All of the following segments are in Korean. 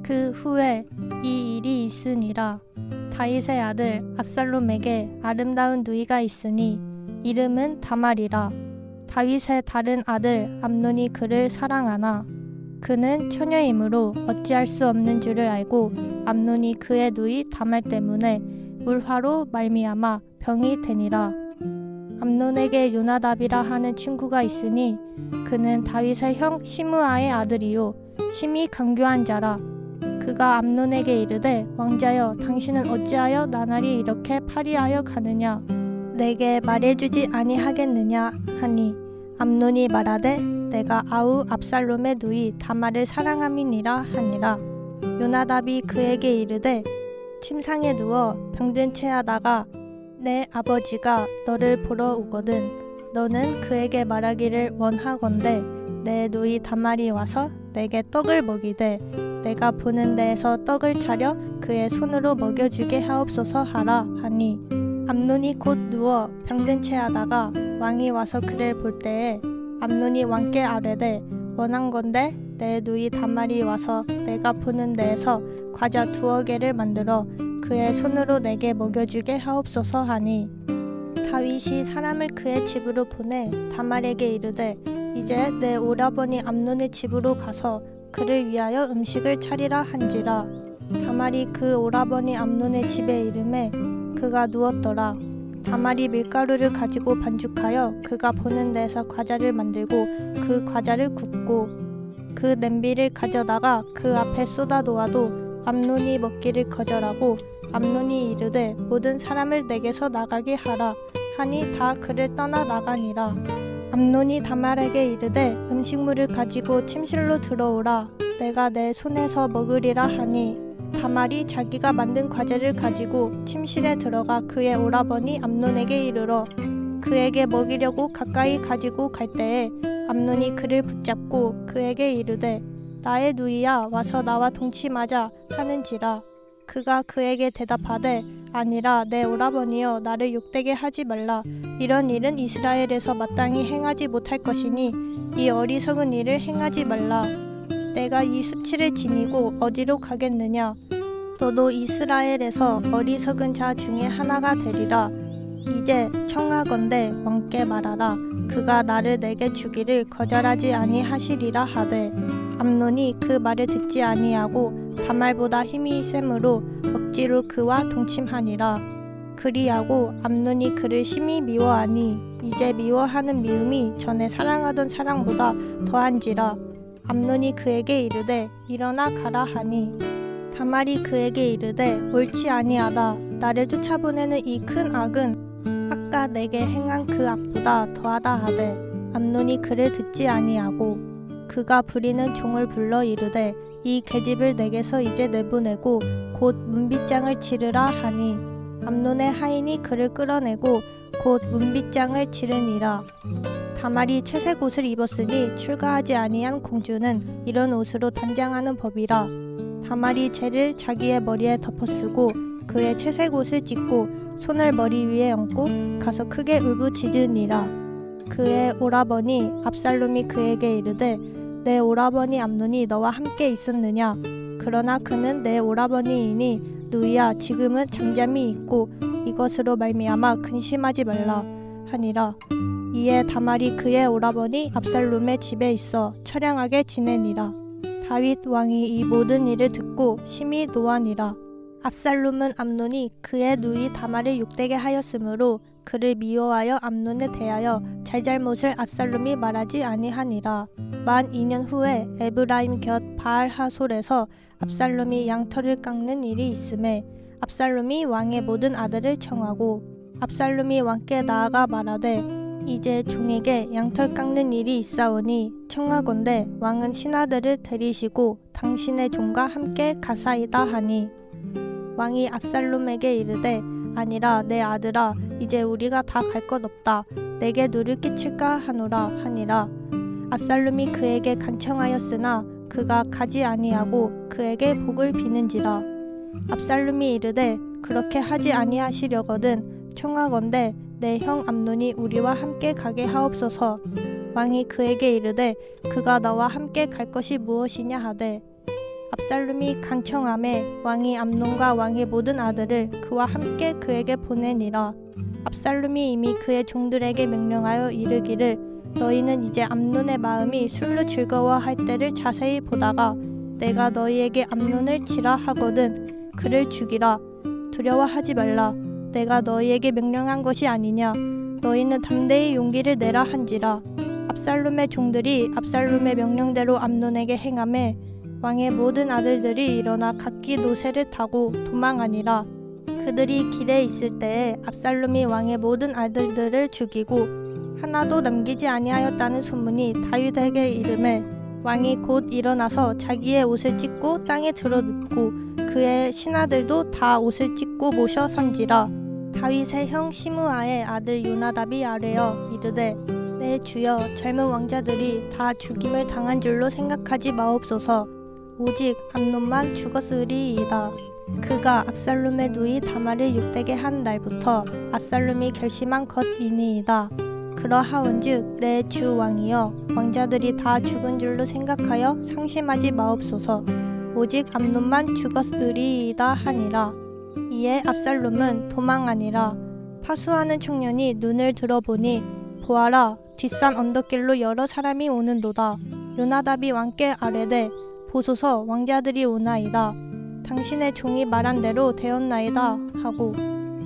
그 후에 이 일이 있으니라. 다윗의 아들 압살롬에게 아름다운 누이가 있으니 이름은 다말이라. 다윗의 다른 아들 암논이 그를 사랑하나 그는 처녀이므로 어찌할 수 없는 줄을 알고 암논이 그의 누이 다말 때문에 물화로 말미암아 병이 되니라. 암논에게 요나답이라 하는 친구가 있으니 그는 다윗의 형 시므아의 아들이요 심히 강교한 자라. 그가 암논에게 이르되 왕자여 당신은 어찌하여 나날이 이렇게 파리하여 가느냐 내게 말해주지 아니하겠느냐 하니 암논이 말하되 내가 아우 압살롬의 누이 다말을 사랑함이니라 하니라. 요나답이 그에게 이르되 침상에 누워 병든 채 하다가 내 아버지가 너를 보러 오거든 너는 그에게 말하기를 원하건대 내 누이 다말이 와서 내게 떡을 먹이되 내가 보는 데에서 떡을 차려 그의 손으로 먹여주게 하옵소서 하라 하니 암논이 곧 누워 병든 채 하다가 왕이 와서 그를 볼 때에 암논이 왕께 아뢰되 원한건대 내 누이 다말이 와서 내가 보는 데에서 과자 2개를 만들어 그의 손으로 내게 먹여주게 하옵소서 하니 다윗이 사람을 그의 집으로 보내 다말에게 이르되 이제 내 오라버니 암논의 집으로 가서 그를 위하여 음식을 차리라 한지라. 다말이 그 오라버니 암논의 집에 이르매 그가 누웠더라. 다말이 밀가루를 가지고 반죽하여 그가 보는 데에서 과자를 만들고 그 과자를 굽고 그 냄비를 가져다가 그 앞에 쏟아 놓아도 암논이 먹기를 거절하고 암논이 이르되 모든 사람을 내게서 나가게 하라 하니 다 그를 떠나 나가니라. 암논이 다말에게 이르되 음식물을 가지고 침실로 들어오라 내가 내 손에서 먹으리라 하니 다말이 자기가 만든 과자를 가지고 침실에 들어가 그의 오라버니 암논에게 이르러 그에게 먹이려고 가까이 가지고 갈 때에 암논이 그를 붙잡고 그에게 이르되 나의 누이야 와서 나와 동침하자 하는지라. 그가 그에게 대답하되 아니라 내 오라버니여 나를 욕되게 하지 말라. 이런 일은 이스라엘에서 마땅히 행하지 못할 것이니 이 어리석은 일을 행하지 말라. 내가 이 수치를 지니고 어디로 가겠느냐. 너도 이스라엘에서 어리석은 자 중에 하나가 되리라. 이제 청하건대 왕께 말하라. 그가 나를 내게 주기를 거절하지 아니하시리라 하되 암논이 그 말을 듣지 아니하고 다말보다 힘이 세므로 억지로 그와 동침하니라. 그리하고 암논이 그를 심히 미워하니 이제 미워하는 미움이 전에 사랑하던 사랑보다 더한지라. 암논이 그에게 이르되 일어나 가라 하니 다말이 그에게 이르되 옳지 아니하다. 나를 쫓아보내는 이 큰 악은 아까 내게 행한 그 악보다 더하다 하되 암논이 그를 듣지 아니하고 그가 부리는 종을 불러 이르되 이 계집을 내게서 이제 내보내고 곧 문빗장을 치르라 하니 암논의 하인이 그를 끌어내고 곧 문빗장을 치르니라. 다말이 채색 옷을 입었으니 출가하지 아니한 공주는 이런 옷으로 단장하는 법이라. 다말이 재를 자기의 머리에 덮어쓰고 그의 채색 옷을 찢고 손을 머리 위에 얹고 가서 크게 울부짖으니라. 그의 오라버니 압살롬이 그에게 이르되 내 오라버니 암논이 너와 함께 있었느냐. 그러나 그는 내 오라버니이니 누이야 지금은 잠잠히 있고 이것으로 말미암아 근심하지 말라 하니라. 이에 다말이 그의 오라버니 압살롬의 집에 있어 처량하게 지내니라. 다윗 왕이 이 모든 일을 듣고 심히 노하니라. 압살롬은 암논이 그의 누이 다말을 욕되게 하였으므로 그를 미워하여 암논에 대하여 잘잘못을 압살롬이 말하지 아니하니라. 만 2년 후에 에브라임 곁 바알하솔에서 압살롬이 양털을 깎는 일이 있음에 압살롬이 왕의 모든 아들을 청하고 압살롬이 왕께 나아가 말하되 이제 종에게 양털 깎는 일이 있사오니 청하건대 왕은 신하들을 데리시고 당신의 종과 함께 가사이다 하니 왕이 압살롬에게 이르되 아니라 내 아들아 이제 우리가 다 갈 것 없다. 내게 누를 끼칠까 하노라 하니라. 압살롬이 그에게 간청하였으나 그가 가지 아니하고 그에게 복을 비는지라. 압살롬이 이르되 그렇게 하지 아니하시려거든 청하건대 내 형 암논이 우리와 함께 가게 하옵소서. 왕이 그에게 이르되 그가 너와 함께 갈 것이 무엇이냐 하되 압살롬이 간청함에 왕이 암논과 왕의 모든 아들을 그와 함께 그에게 보내니라. 압살롬이 이미 그의 종들에게 명령하여 이르기를 너희는 이제 암논의 마음이 술로 즐거워할 때를 자세히 보다가 내가 너희에게 암논을 치라 하거든 그를 죽이라. 두려워하지 말라. 내가 너희에게 명령한 것이 아니냐. 너희는 담대히 용기를 내라 한지라. 압살롬의 종들이 압살롬의 명령대로 암논에게 행하매 왕의 모든 아들들이 일어나 각기 노새를 타고 도망하니라. 그들이 길에 있을 때에 압살롬이 왕의 모든 아들들을 죽이고 하나도 남기지 아니하였다는 소문이 다윗에게 이르매 왕이 곧 일어나서 자기의 옷을 찢고 땅에 들어눕고 그의 신하들도 다 옷을 찢고 모셔 선지라. 다윗의 형 시므아의 아들 요나답이 아뢰어 이르되 내 주여 젊은 왕자들이 다 죽임을 당한 줄로 생각하지 마옵소서. 오직 암논만 죽었으리이다. 그가 압살롬의 누이 다말을 욕되게 한 날부터 압살롬이 결심한 것이니이다. 그러하온즉 내 주 왕이여 왕자들이 다 죽은 줄로 생각하여 상심하지 마옵소서. 오직 암논만 죽었으리이다 하니라. 이에 압살롬은 도망하니라. 파수하는 청년이 눈을 들어보니 보아라 뒷산 언덕길로 여러 사람이 오는도다. 요나답이 왕께 아뢰되 보소서 왕자들이 오나이다. 당신의 종이 말한 대로 되었나이다 하고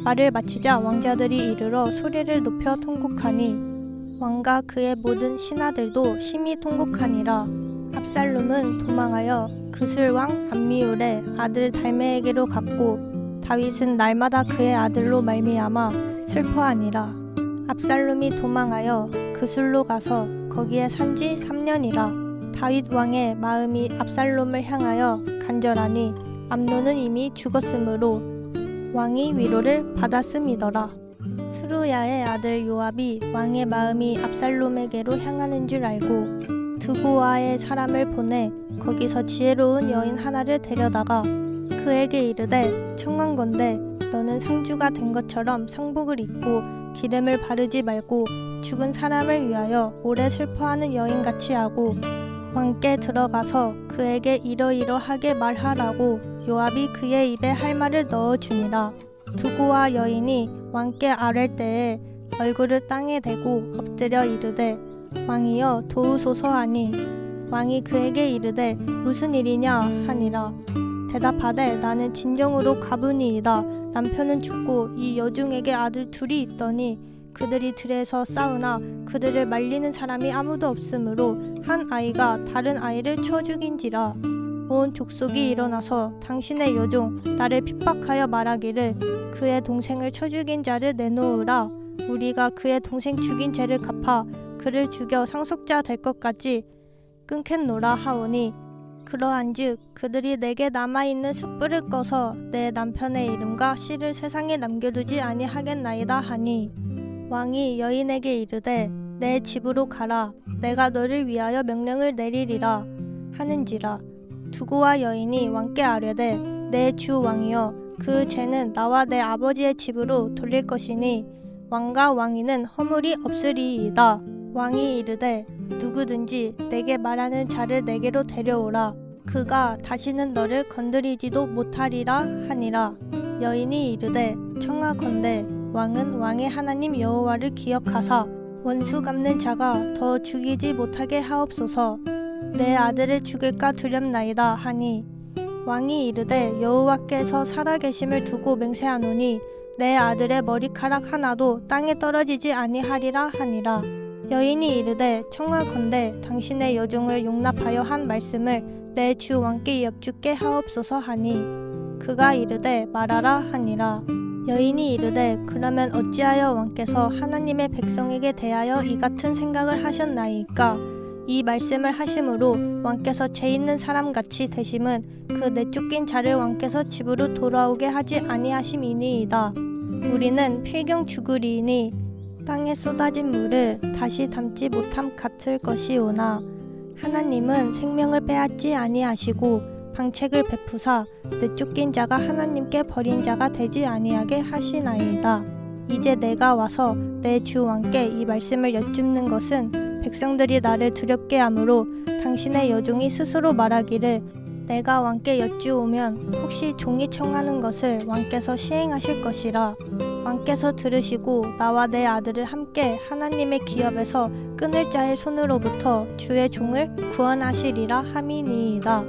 말을 마치자 왕자들이 이르러 소리를 높여 통곡하니 왕과 그의 모든 신하들도 심히 통곡하니라. 압살롬은 도망하여 그술왕 암미울의 아들 달메에게로 갔고 다윗은 날마다 그의 아들로 말미암아 슬퍼하니라. 압살롬이 도망하여 그술로 가서 거기에 산지 3년이라. 다윗 왕의 마음이 압살롬을 향하여 간절하니 암논은 이미 죽었으므로 왕이 위로를 받았음이더라. 스루야의 아들 요압이 왕의 마음이 압살롬에게로 향하는 줄 알고 드고아의 사람을 보내 거기서 지혜로운 여인 하나를 데려다가 그에게 이르되 청한건대 너는 상주가 된 것처럼 상복을 입고 기름을 바르지 말고 죽은 사람을 위하여 오래 슬퍼하는 여인같이 하고 왕께 들어가서 그에게 이러이러하게 말하라고 요압이 그의 입에 할 말을 넣어주니라. 드고아 여인이 왕께 아랠 때에 얼굴을 땅에 대고 엎드려 이르되 왕이여 도우소서 하니 왕이 그에게 이르되 무슨 일이냐 하니라. 대답하되 나는 진정으로 가부니이다. 남편은 죽고 이 여중에게 아들 둘이 있더니 그들이 들에서 싸우나 그들을 말리는 사람이 아무도 없으므로 한 아이가 다른 아이를 쳐 죽인지라. 온 족속이 일어나서 당신의 여종 나를 핍박하여 말하기를 그의 동생을 쳐 죽인 자를 내놓으라. 우리가 그의 동생 죽인 죄를 갚아 그를 죽여 상속자 될 것까지 끊겠노라 하오니 그러한즉 그들이 내게 남아있는 숯불을 꺼서 내 남편의 이름과 씨를 세상에 남겨두지 아니하겠나이다 하니 왕이 여인에게 이르되 내 집으로 가라. 내가 너를 위하여 명령을 내리리라 하는지라. 두고와 여인이 왕께 아뢰되 내 주 왕이여 그 죄는 나와 내 아버지의 집으로 돌릴 것이니 왕과 왕위는 허물이 없으리이다. 왕이 이르되 누구든지 내게 말하는 자를 내게로 데려오라. 그가 다시는 너를 건드리지도 못하리라 하니라. 여인이 이르되 청하건대 왕은 왕의 하나님 여호와를 기억하사 원수 갚는 자가 더 죽이지 못하게 하옵소서. 내 아들을 죽일까 두렵나이다 하니 왕이 이르되 여호와께서 살아계심을 두고 맹세하노니 내 아들의 머리카락 하나도 땅에 떨어지지 아니하리라 하니라. 여인이 이르되 청하건대 당신의 여종을 용납하여 한 말씀을 내 주 왕께 엽죽게 하옵소서 하니 그가 이르되 말하라 하니라. 여인이 이르되 그러면 어찌하여 왕께서 하나님의 백성에게 대하여 이 같은 생각을 하셨나이까? 이 말씀을 하심으로 왕께서 죄 있는 사람같이 되심은 그 내쫓긴 자를 왕께서 집으로 돌아오게 하지 아니하심이니이다. 우리는 필경 죽으리니 땅에 쏟아진 물을 다시 담지 못함 같을 것이오나 하나님은 생명을 빼앗지 아니하시고 방책을 베푸사 내쫓긴 자가 하나님께 버린 자가 되지 아니하게 하시나이다. 이제 내가 와서 내 주 왕께 이 말씀을 여쭙는 것은 백성들이 나를 두렵게 하므로 당신의 여종이 스스로 말하기를 내가 왕께 여쭈오면 혹시 종이 청하는 것을 왕께서 시행하실 것이라. 왕께서 들으시고 나와 내 아들을 함께 하나님의 기업에서 끊을 자의 손으로부터 주의 종을 구원하시리라 함이니이다.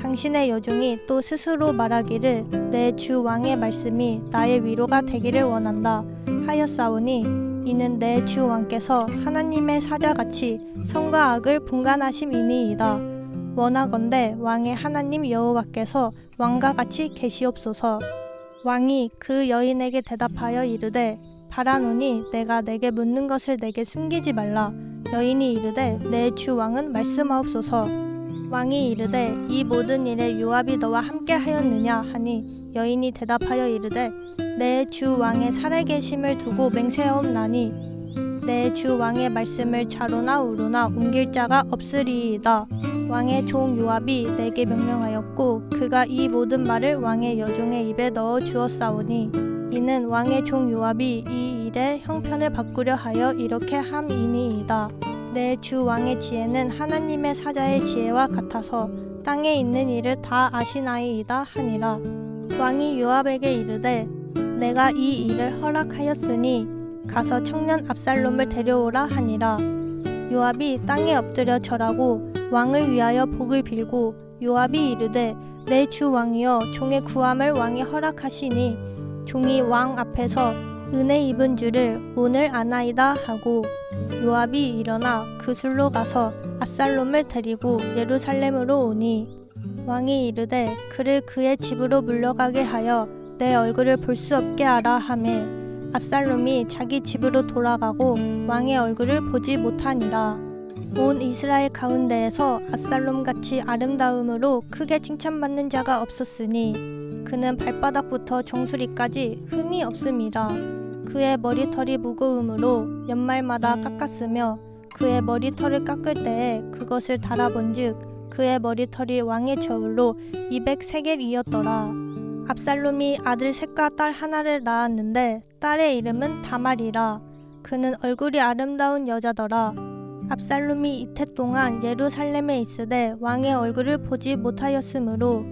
당신의 여종이 또 스스로 말하기를 내 주 왕의 말씀이 나의 위로가 되기를 원한다 하였사오니 이는 내 주 왕께서 하나님의 사자같이 선과 악을 분간하심이니이다. 원하건대 왕의 하나님 여호와께서 왕과 같이 계시옵소서. 왕이 그 여인에게 대답하여 이르되 바라노니 내가 내게 묻는 것을 내게 숨기지 말라. 여인이 이르되 내 주 왕은 말씀하옵소서. 왕이 이르되 이 모든 일에 요압이 너와 함께 하였느냐 하니 여인이 대답하여 이르되 내 주 왕의 살아계심을 두고 맹세하옵나니 내 주 왕의 말씀을 좌로나 우로나 옮길 자가 없으리이다. 왕의 종 요압이 내게 명령하였고 그가 이 모든 말을 왕의 여종의 입에 넣어 주었사오니 이는 왕의 종 요압이 이 일에 형편을 바꾸려 하여 이렇게 함이니이다. 내 주 왕의 지혜는 하나님의 사자의 지혜와 같아서 땅에 있는 일을 다 아시나이이다 하니라. 왕이 요압에게 이르되 내가 이 일을 허락하였으니 가서 청년 압살롬을 데려오라 하니라. 요압이 땅에 엎드려 절하고 왕을 위하여 복을 빌고 요압이 이르되 내 주 왕이여 종의 구함을 왕이 허락하시니 종이 왕 앞에서 은혜 입은 줄을 오늘 아나이다 하고 요압이 일어나 그술로 가서 압살롬을 데리고 예루살렘으로 오니 왕이 이르되 그를 그의 집으로 물러가게 하여 내 얼굴을 볼 수 없게 하라 하매 압살롬이 자기 집으로 돌아가고 왕의 얼굴을 보지 못하니라. 온 이스라엘 가운데에서 압살롬같이 아름다움으로 크게 칭찬받는 자가 없었으니 그는 발바닥부터 정수리까지 흠이 없음이라. 그의 머리털이 무거움으로 연말마다 깎았으며 그의 머리털을 깎을 때에 그것을 달아본즉 그의 머리털이 왕의 저울로 200세겔이었더라. 압살롬이 아들 셋과 딸 하나를 낳았는데 딸의 이름은 다말이라. 그는 얼굴이 아름다운 여자더라. 압살롬이 이태 동안 예루살렘에 있으되 왕의 얼굴을 보지 못하였으므로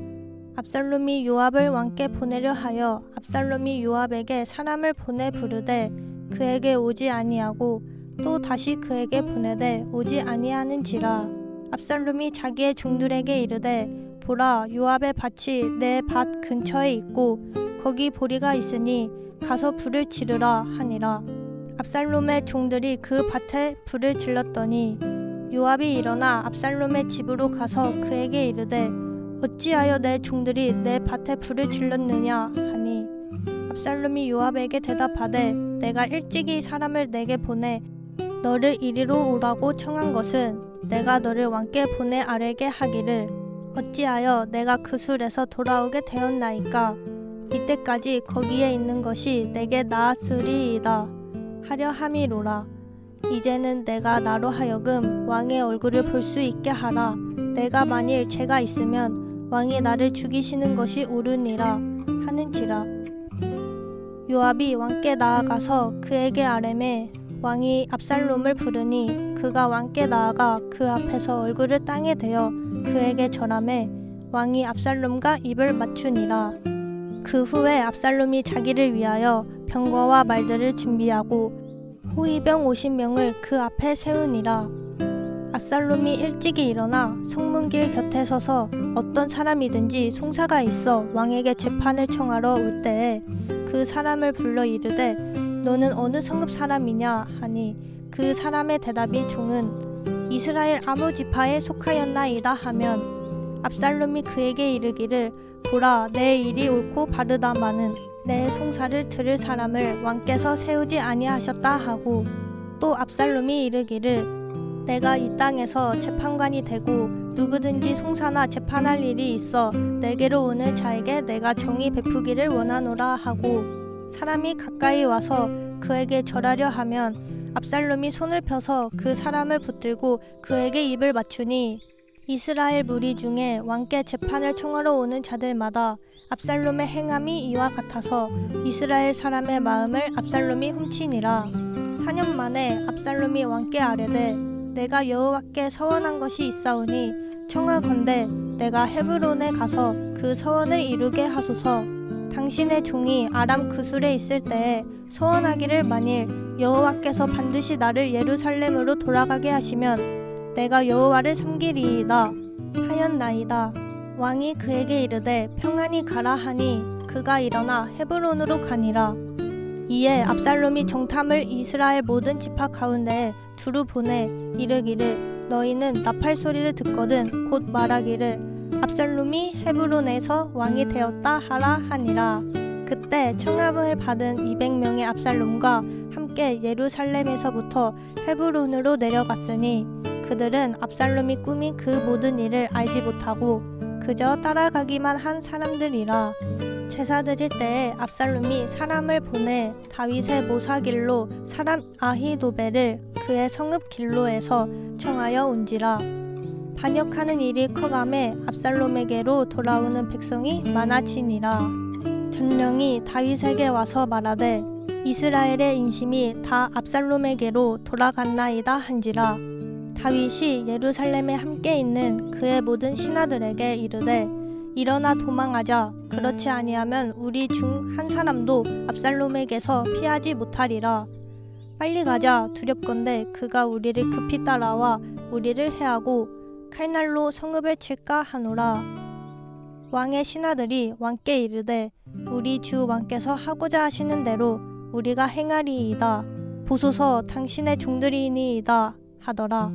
압살롬이 요압을 왕께 보내려 하여 압살롬이 요압에게 사람을 보내 부르되 그에게 오지 아니하고 또 다시 그에게 보내되 오지 아니하는지라. 압살롬이 자기의 종들에게 이르되 보라 요압의 밭이 내 밭 근처에 있고 거기 보리가 있으니 가서 불을 지르라 하니라. 압살롬의 종들이 그 밭에 불을 질렀더니 요압이 일어나 압살롬의 집으로 가서 그에게 이르되 어찌하여 내 종들이 내 밭에 불을 질렀느냐 하니 압살롬이 요압에게 대답하되 내가 일찍이 사람을 내게 보내 너를 이리로 오라고 청한 것은 내가 너를 왕께 보내 아뢰게 하기를 어찌하여 내가 그술에서 돌아오게 되었나이까. 이때까지 거기에 있는 것이 내게 나았으리이다 하려 함이로라. 이제는 내가 나로 하여금 왕의 얼굴을 볼 수 있게 하라. 내가 만일 죄가 있으면 왕이 나를 죽이시는 것이 옳으니라 하는지라. 요압이 왕께 나아가서 그에게 아뢰매 왕이 압살롬을 부르니 그가 왕께 나아가 그 앞에서 얼굴을 땅에 대어 그에게 절하매 왕이 압살롬과 입을 맞추니라. 그 후에 압살롬이 자기를 위하여 병거와 말들을 준비하고 호위병 50명을 그 앞에 세우니라. 압살롬이 일찍이 일어나 성문길 곁에 서서 어떤 사람이든지 송사가 있어 왕에게 재판을 청하러 올 때에 그 사람을 불러 이르되 너는 어느 성읍 사람이냐 하니 그 사람의 대답이 종은 이스라엘 아무 지파에 속하였나이다 하면 압살롬이 그에게 이르기를 보라 내 일이 옳고 바르다마는 내 송사를 들을 사람을 왕께서 세우지 아니하셨다 하고 또 압살롬이 이르기를 내가 이 땅에서 재판관이 되고 누구든지 송사나 재판할 일이 있어 내게로 오는 자에게 내가 정의 베푸기를 원하노라 하고 사람이 가까이 와서 그에게 절하려 하면 압살롬이 손을 펴서 그 사람을 붙들고 그에게 입을 맞추니 이스라엘 무리 중에 왕께 재판을 청하러 오는 자들마다 압살롬의 행함이 이와 같아서 이스라엘 사람의 마음을 압살롬이 훔치니라. 4년 만에 압살롬이 왕께 아뢰되 내가 여호와께 서원한 것이 있사오니 청하건대 내가 헤브론에 가서 그 서원을 이루게 하소서. 당신의 종이 아람 그술에 있을 때에 서원하기를 만일 여호와께서 반드시 나를 예루살렘으로 돌아가게 하시면 내가 여호와를 섬기리이다 하였나이다. 왕이 그에게 이르되 평안히 가라 하니 그가 일어나 헤브론으로 가니라. 이에 압살롬이 정탐을 이스라엘 모든 지파 가운데에 두루 보내 이르기를 너희는 나팔 소리를 듣거든 곧 말하기를 압살롬이 헤브론에서 왕이 되었다 하라 하니라. 그때 청함을 받은 200명의 압살롬과 함께 예루살렘에서부터 헤브론으로 내려갔으니 그들은 압살롬이 꾸민 그 모든 일을 알지 못하고 그저 따라가기만 한 사람들이라. 제사 드릴 때에 압살롬이 사람을 보내 다윗의 모사길로 사람 아히도벨을 그의 성읍 길로에서 청하여 온지라. 반역하는 일이 커감에 압살롬에게로 돌아오는 백성이 많아지니라. 전령이 다윗에게 와서 말하되 이스라엘의 인심이 다 압살롬에게로 돌아갔나이다 한지라. 다윗이 예루살렘에 함께 있는 그의 모든 신하들에게 이르되 일어나 도망하자. 그렇지 아니하면 우리 중 한 사람도 압살롬에게서 피하지 못하리라. 빨리 가자. 두렵건대 그가 우리를 급히 따라와 우리를 해하고 칼날로 성읍을 칠까 하노라. 왕의 신하들이 왕께 이르되 우리 주 왕께서 하고자 하시는 대로 우리가 행하리이다. 보소서 당신의 종들이니이다 하더라.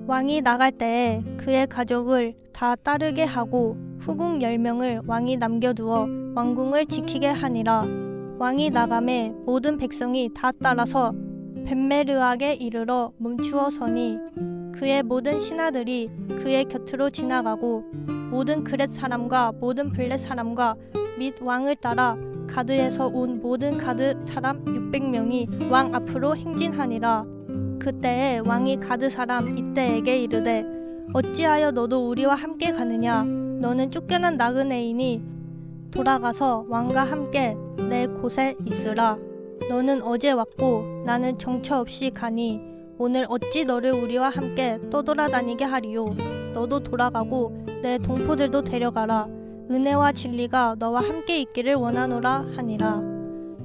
왕이 나갈 때에 그의 가족을 다 따르게 하고 후궁 10명을 왕이 남겨두어 왕궁을 지키게 하니라. 왕이 나감에 모든 백성이 다 따라서 벳메르악에 이르러 멈추어 서니 그의 모든 신하들이 그의 곁으로 지나가고 모든 그렛 사람과 모든 블렛 사람과 및 왕을 따라 가드에서 온 모든 가드 사람 600명이 왕 앞으로 행진하니라. 그때에 왕이 가드 사람 이때에게 이르되 어찌하여 너도 우리와 함께 가느냐. 너는 쫓겨난 나그네이니 돌아가서 왕과 함께 내 곳에 있으라. 너는 어제 왔고 나는 정처 없이 가니 오늘 어찌 너를 우리와 함께 떠돌아다니게 하리요. 너도 돌아가고 내 동포들도 데려가라. 은혜와 진리가 너와 함께 있기를 원하노라 하니라.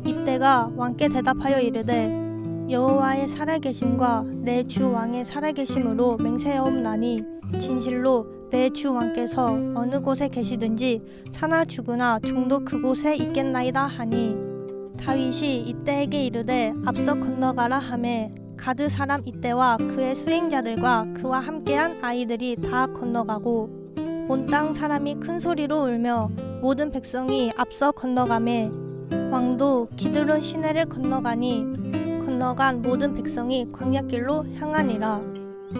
이때가 왕께 대답하여 이르되 여호와의 살아계심과 내 주 왕의 살아계심으로 맹세하옵나니 진실로 내 주 왕께서 어느 곳에 계시든지 사나 죽으나 종도 그곳에 있겠나이다 하니 다윗이 이때에게 이르되 앞서 건너가라 하매 가드 사람 이때와 그의 수행자들과 그와 함께한 아이들이 다 건너가고 온 땅 사람이 큰 소리로 울며 모든 백성이 앞서 건너가매 왕도 기드론 시내를 건너간 모든 백성이 광야길로 향하니라.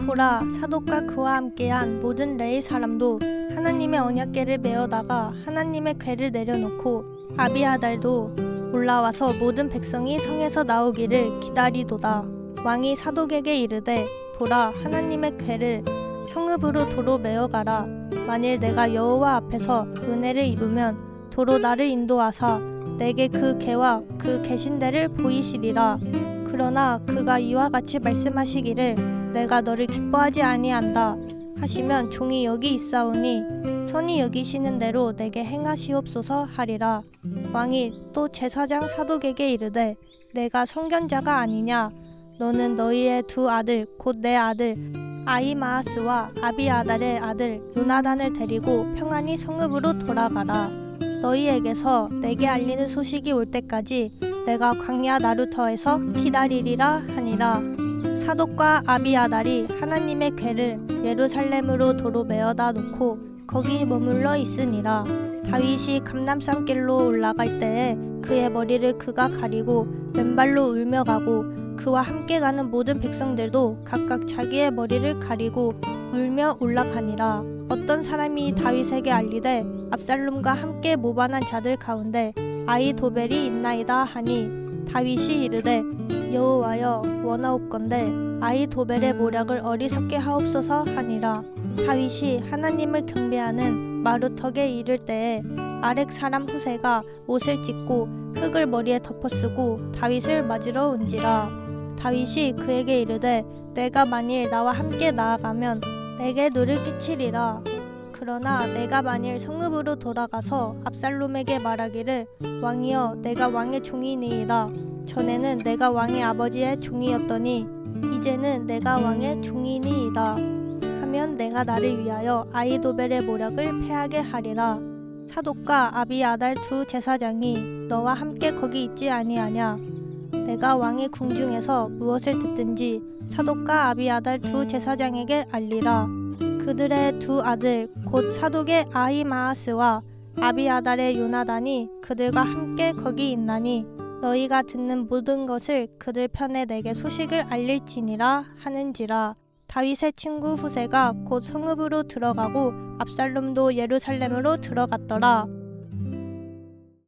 보라 사독과 그와 함께한 모든 레위 사람도 하나님의 언약궤를 메어다가 하나님의 궤를 내려놓고 아비아달도 올라와서 모든 백성이 성에서 나오기를 기다리도다. 왕이 사독에게 이르되 보라 하나님의 궤를 성읍으로 도로 메어가라. 만일 내가 여호와 앞에서 은혜를 입으면 도로 나를 인도하사 내게 그 궤와 그 계신 데를 보이시리라. 그러나 그가 이와 같이 말씀하시기를 내가 너를 기뻐하지 아니한다 하시면 종이 여기 있사오니 선이 여기시는 대로 내게 행하시옵소서 하리라. 왕이 또 제사장 사독에게 이르되 내가 선견자가 아니냐. 너는 너희의 두 아들 곧 내 아들 아히마아스와 아비아달의 아들 요나단을 데리고 평안히 성읍으로 돌아가라. 너희에게서 내게 알리는 소식이 올 때까지 내가 광야 나루터에서 기다리리라 하니라. 사독과 아비아달이 하나님의 궤를 예루살렘으로 도로 메어다 놓고 거기 머물러 있으니라. 다윗이 감람산길로 올라갈 때에 그의 머리를 그가 가리고 맨발로 울며 가고 그와 함께 가는 모든 백성들도 각각 자기의 머리를 가리고 울며 올라가니라. 어떤 사람이 다윗에게 알리되 압살롬과 함께 모반한 자들 가운데 아히도벨이 있나이다 하니 다윗이 이르되 여호와여 원하옵건대 아히도벨의 모략을 어리석게 하옵소서 하니라. 다윗이 하나님을 경배하는 마루턱에 이를 때에 아렉 사람 후세가 옷을 찢고 흙을 머리에 덮어쓰고 다윗을 맞으러 온지라. 다윗이 그에게 이르되 내가 만일 나와 함께 나아가면 내게 누를 끼치리라. 그러나 내가 만일 성읍으로 돌아가서 압살롬에게 말하기를 왕이여 내가 왕의 종이니이다. 전에는 내가 왕의 아버지의 종이었더니 이제는 내가 왕의 종이니이다. 하면 내가 나를 위하여 아히도벨의 모략을 패하게 하리라. 사독과 아비아달 두 제사장이 너와 함께 거기 있지 아니하냐. 내가 왕의 궁중에서 무엇을 듣든지 사독과 아비아달 두 제사장에게 알리라. 그들의 두 아들 곧 사독의 아히마아스와 아비아달의 요나단이 그들과 함께 거기 있나니 너희가 듣는 모든 것을 그들 편에 내게 소식을 알릴지니라 하는지라. 다윗의 친구 후세가 곧 성읍으로 들어가고 압살롬도 예루살렘으로 들어갔더라.